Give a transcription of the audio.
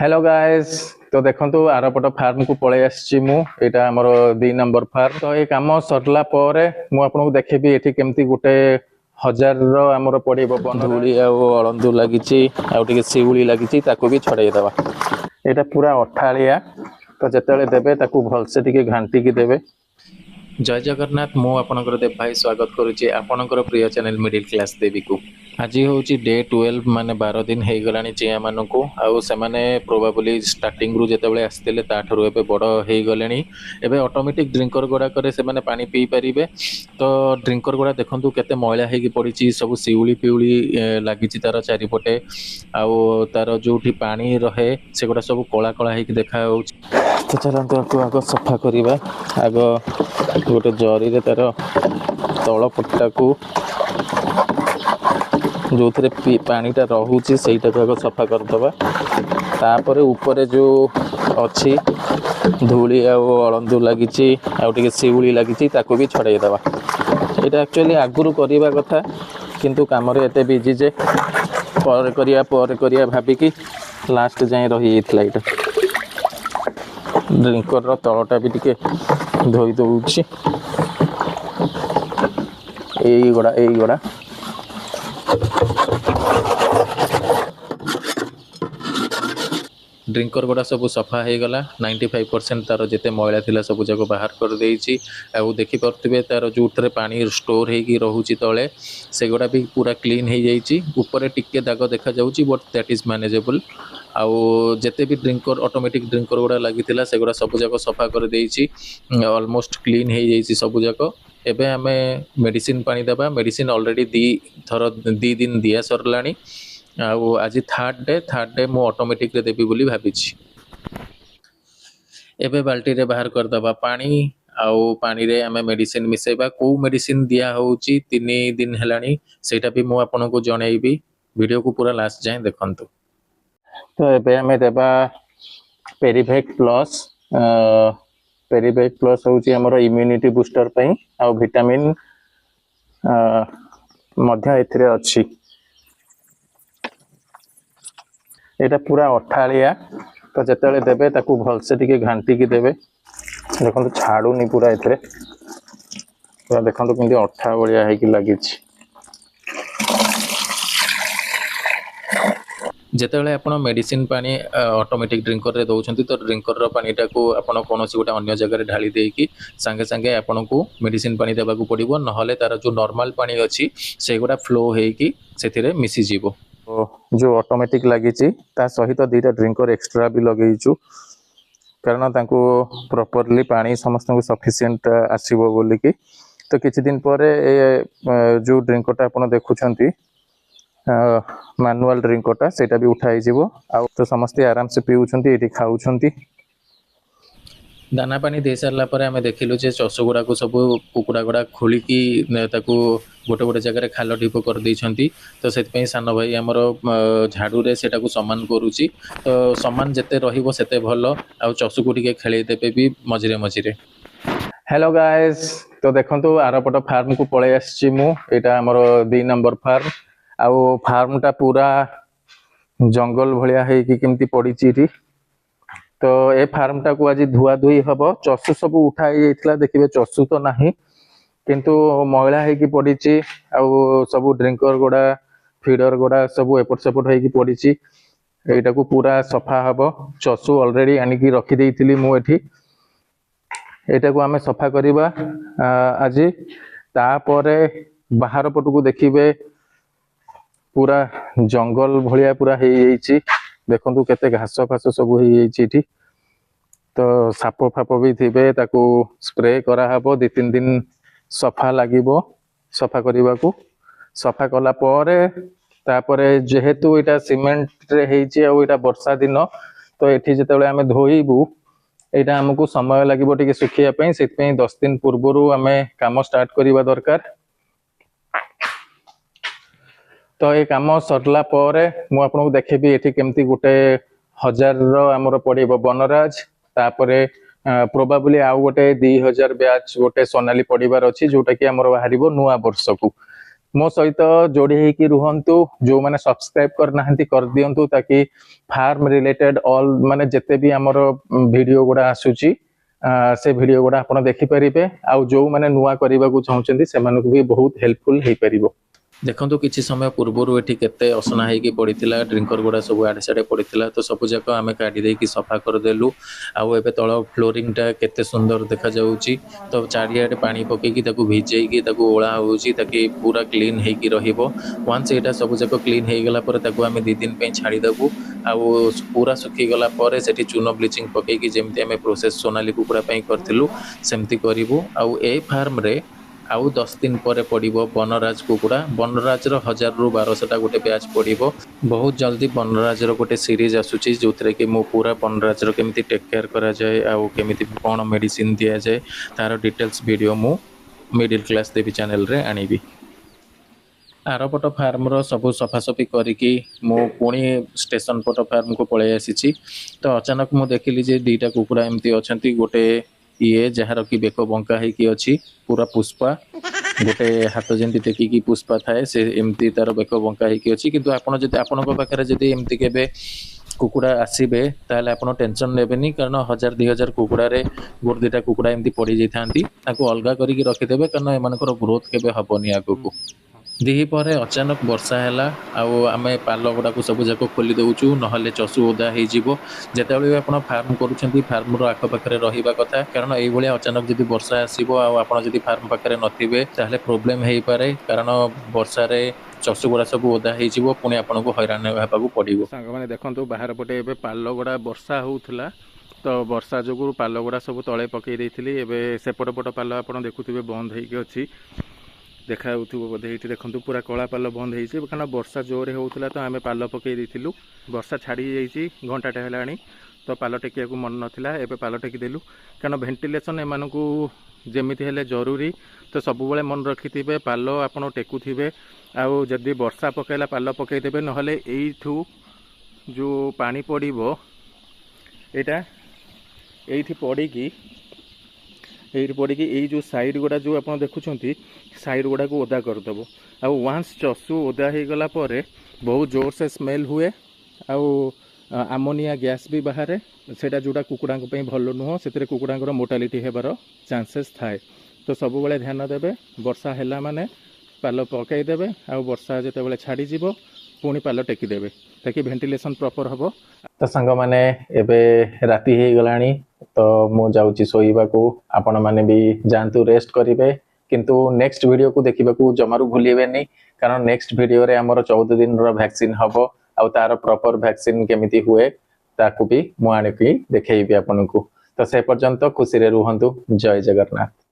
Hello guys. तो देखंतु आरपट farm को पळे आछि मु एटा हमर 2 नंबर फार्म। तो ए काम सरला परे मु आपनको देखेबी एठी केमती गुटे हजार रो हमर पड़िबो धूली आ अळंदु लागिछि आ टिके सिउली लागिछि ताको भी छड़ाई देबा। एटा पूरा अठालिया तो जेतेले देबे ताको भलसे टिके घांटी की देबे। जय जगन्नाथ मु आपनकर देव भाई स्वागत करूची आपनकर प्रिय चैनल मिडिल क्लास देवी को। आज हूँ डे 12 माने 12 दिन हो गलानी चिया मानू आउ से प्रोबाबली स्टार्टिंग रु जिते आसते ताठू एवं बड़ हो गले एवं ऑटोमेटिक ड्रिंकर गुड़ाक से पानी पी पारे। तो ड्रिंकर गुड़ा देखूँ केते मैला हो पड़ी सब शिउली पिउली लगी तार चारिपटे आउ तार जो पानी रहे से गुड़ा सब कला कला हो देखा। तो चलते आग सफा करवा आग गोटे जरी तार तल पट्टा को जो थे पानीटा रोचे से आग सफा करदे। तापर ऊपर जो अच्छी धूली अळंदु लगी आगे शिउली लगी भी छड़ाई देवा। यहाँ एक्चुअली आगुरी करवा कथा किंतु काम एत बिजी जे पर करिया भाविकी लास्ट जाए रही जाता। ड्रिंकर तलटा भी टिके धोई दौची एगुड़ा ड्रिंकर गुड़ा सब सफा हो गला 95% तार जिते मैला थिला सब जगह बाहर कर देइछि। आ देखि परथिबे तार जो थे पानी स्टोर होगी रोचे तले से गुड़ा भी पूरा क्लीन हो जाइछि। ऊपर टिके दाग देखा जाउछि बट दैट इज मैनेजेबल। आउ जिते भी ड्रिंकर ऑटोमेटिक ड्रिंकर गुड़ा लगी से गुड़ा सब जगह सफा कर देइछि। ऑलमोस्ट क्लीन हो जाइछि सब जगह। एबे आमे मेडिसिन पानी देबा। मेडिसिन ऑलरेडी 2 दिन दिया सरलानी। आज थर्ड डे मु ऑटोमेटिक देवी बोली भाबिछि। एबे बाल्टी रे बाहर कर दबा पानी आउ पानी रे आमे मेडिसिन मिसेबा। को मेडिसिन दिया होउची 3 दिन हेलानी सेटा भी मु आपन को जणैबी। वीडियो को पूरा लास्ट जाए देखंतु। तो एबे आमे देबा पेरीवेक प्लस। पेरीवेक प्लस होउची हमर इम्यूनिटी बूस्टर पई आ विटामिन मध्य एथिरे अछि। एटा पूरा अठालिया तो जिते देबे ताकू भलसे टिके घांटी की देबे। देखो छाड़ूनी पूरा एथिरे पूरा देखो केमती अठा भलिया हेकी लागिछि। जेतेबेले आपण मेडिसिन पानी ऑटोमेटिक ड्रिंकर रे दउछंती तो ड्रिंकर रो पानीटा को आपण कोनोसी गोटे अन्य जगह रे ढाली देकी संगे संगे आपण को मेडिसिन पानी देबा को पड़िबो। नहले तार जो नॉर्मल पानी अछि से गोटा फ्लो हेकी सेथिरे मिसी जीवो। जो ऑटोमेटिक लगी सहित 2टा ड्रिंकर एक्स्ट्रा भी लगेचु कारण तांको प्रॉपर्ली पानी समस्त को सफिशिएंट आसीबो बोली कि। तो किछि दिन पर जो ड्रिंकरटा आपण देखुछंती मैनुअल ड्रिंकरटा सेटा भी उठाई जीवो। आ तो समस्त आराम से पीउछंती एठी खाउछंती। दाना पानी दे सारा पर आम देखिलु जे चषगुड़ा को सब कुकुड़ा गुड़ा खोलिकी ताकू गोटे गोटे जगह खाल ढीप कर देइछंती। तो से सान भाई आमर झाड़ू रे सेटा को समान करूची। तो समान जेते रहिबो सेते भलो। आ चषु को टिके खेले देबे भी मझिरे मझिरे। Hello guys. तो देखंतु आरपट फार्म को पळे आछि मु एटा हमर 2 नंबर फार्म। आउ फार्मटा पूरा जंगल भलिया है कि केमती पड़ीची एठी। तो ए फार्मटा को आज धुआ धुई हम चषु सब उठाई जाइथिला। देखिबे चषु तो नाही किंतु मैला हेकी पड़ीची आउ सब ड्रिंकर गुड़ा फीडर गुड़ा सब एपट सेपट हेकी पड़ीची। एटा को पूरा सफा हबो। चषु ऑलरेडी आनिकी रखी देइथिली मु एठी। एटा को आमे सफा करिबा आज। तापरे बाहर पट को देखिबे पूरा जंगल भलिया पूरा हे जाइची। देखंतु केते घास फास सब हो जाइची। तो साप फाप भी थिबे ताकू स्प्रे करा हबो। 2-3 दिन सफा लागिबो सफा करबा को। सफा कला परे तापरे जेहेतु एटा सीमेंट रे हेची आ एटा वर्षा दिन तो एठी जेतेबेले आमे धोइबू एटा हमकु समय लागिबो टिके सुखिया पई। सेत पई 10 दिन पूर्वरु आमे काम स्टार्ट करिबा दरकार। तो ये काम सरला परे मु आपनको देखेबी एठी केमती गुटे हजार रो हमर पड़िबो बनराज। तापरे प्रोबाबली आउ गोटे 2000 बैच गोटे सोनाली पड़िबार अछि जोटा कि हमर बाहरिबो नुआ वर्ष को। मो सहित जोड़ी होगी रुहतु जो मैंने सब्सक्राइब करना कर दिंतु ताकि फार्म रिलेटेड ऑल माने जिते भी आमर वीडियो गुड़ा आसूची से वीडियो गुड़ा आप देखिपारे आउ जो मैंने नुआ करने को चाहते से भी बहुत हेल्पफुल हो पार। देखो किसी समय पूर्वर ये केते असना होगी पड़ी ड्रिंकर गुड़ा सब आड़े साड़े पड़ा तो सब जाक आम काढ़ी सफा करदेलु आउ ए तल फ्लोरिंगटा केते सुंदर देखा जाउची तो चारियाडे पानी पकईकी भिजेकी ओला होउची ताकि पूरा क्लीन होगी रहिबो। वंस एटा सब जाक क्लीन हो गला पर ताकू आमे 2 दिन पे छाड़ीदेबू आउ पूरा सुखी गला पर सेठी चून ब्लीचिंग पकईकी जेमती आमे प्रोसेस सोनाली कुकुड़ा पई करथिलु सेमती करिवु। आउ ए फार्म रे आउ 10 दिन पर पड़ो बनराज कुकुड़ा बनराज 1000 ରୁ 1200 गोटे बैच पड़ो। बहुत जल्दी बनराज गोटे सीरीज आसूची जो थे कि मु पूरा बनराज केमी टेक केयर करा जाए आउ केमी कौन मेडिसिन दि जाए तार डिटेल्स वीडियो मु मिडिल क्लास देवी चैनल रे आनिबी। आरपट फार्म सब सफासफी करिकी मु पुणी स्टेशन पट फार्म को पलि आसी तो अचानक मु देखिली जे 2टा कुकुड़ा एमती अच्छा गोटे ये जार कि बेक बंका होगी अच्छी पूरा पुष्पा गोटे हाथ जमी टेकिकी पुष्पा थाए से एमती तार बेक बंका होगी अच्छी किंतु आपन जदि आपन पाखे जदि एमती केबे कुकुड़ा आसबे ताले आपन टेंशन नेबेनी कारण 1000 2000 कुकुड़ारे गोटे 2टा कुकुड़ा एमती पड़ी जाती अलगा करके रखिदेवे कारण एमानकर ग्रोथ केबे हबनी आगको। दिही पर अचानक वर्षा है आम पाल गुड़ा सब जाक खोली दौचु ना चषु ओदा हो जिते आप फार्म कर फार्म आखपाखे रहा कथा कारण ये अचानक जब वर्षा आसो आपड़ी फार्म पाखे नथिबे ताहले प्रोब्लेम हो पारे कारण वर्षा चषु गुड़ा सब ओदा हो पुणी आपन को हैरान होगा पड़ो। सांग मैंने देखो बाहर पटे ए पाल गुड़ा वर्षा होता तो वर्षा जो पाल गुड़ा सब तले पकई सेपट पट पाल आप देखुवे बंद होगी देखा बोधे ये देखो पूरा कला पाल बंद हो कारण वर्षा जोर होता तो आम पाल पकई देलु वर्षा छाड़ी जाइए घंटाटे है तो पाल टेकिया मन नाला एवं पाल टेकिदेलु कारण भेंटिलेसन एम जमी हेले जरूरी तो सब बड़े मन रखि थे पाल आपड़ टेकुवे आउ जदि वर्षा पकईला पाल पकईदेवे ना यू जो पानी पड़ो यहाँ ये पड़ी ये जो साइड गुड़ा जो आप देखुं साइड गुड़ा को ओदा करदेव आउ वंस चषु ओदा हो गला बहुत जोर से स्मेल हुए आउ आमोनिया गैस भी बाहर से जोड़ा कुकुड़ा भल नुह से कुकुड़ा मोर्टालिटी होबार चांसेस थाए तो सब बड़े ध्यान देवे वर्षा है माने पाल पकईदेवे आउ वर्षा जिते छाड़ी पुणी पाल टेकिदेवे ताकि भेंटिलेसन प्रॉपर हम। तो सांग मैंने एबे राति हो गलानी तो मु जाऊँगी शोइबा को आपण माने भी जानतु रेस्ट करेंगे किंतु नेक्स्ट वीडियो को देखा जमारू भूलें कारण नेक्स्ट वीडियो रे हमर 14 दिन वैक्सीन हम आउ तार प्रॉपर वैक्सीन केमिति हुए ताकू भी मु आनिकी देखैबी आपन को। तो से पर्यंत खुशी रे रुहंतु। जय जगन्नाथ।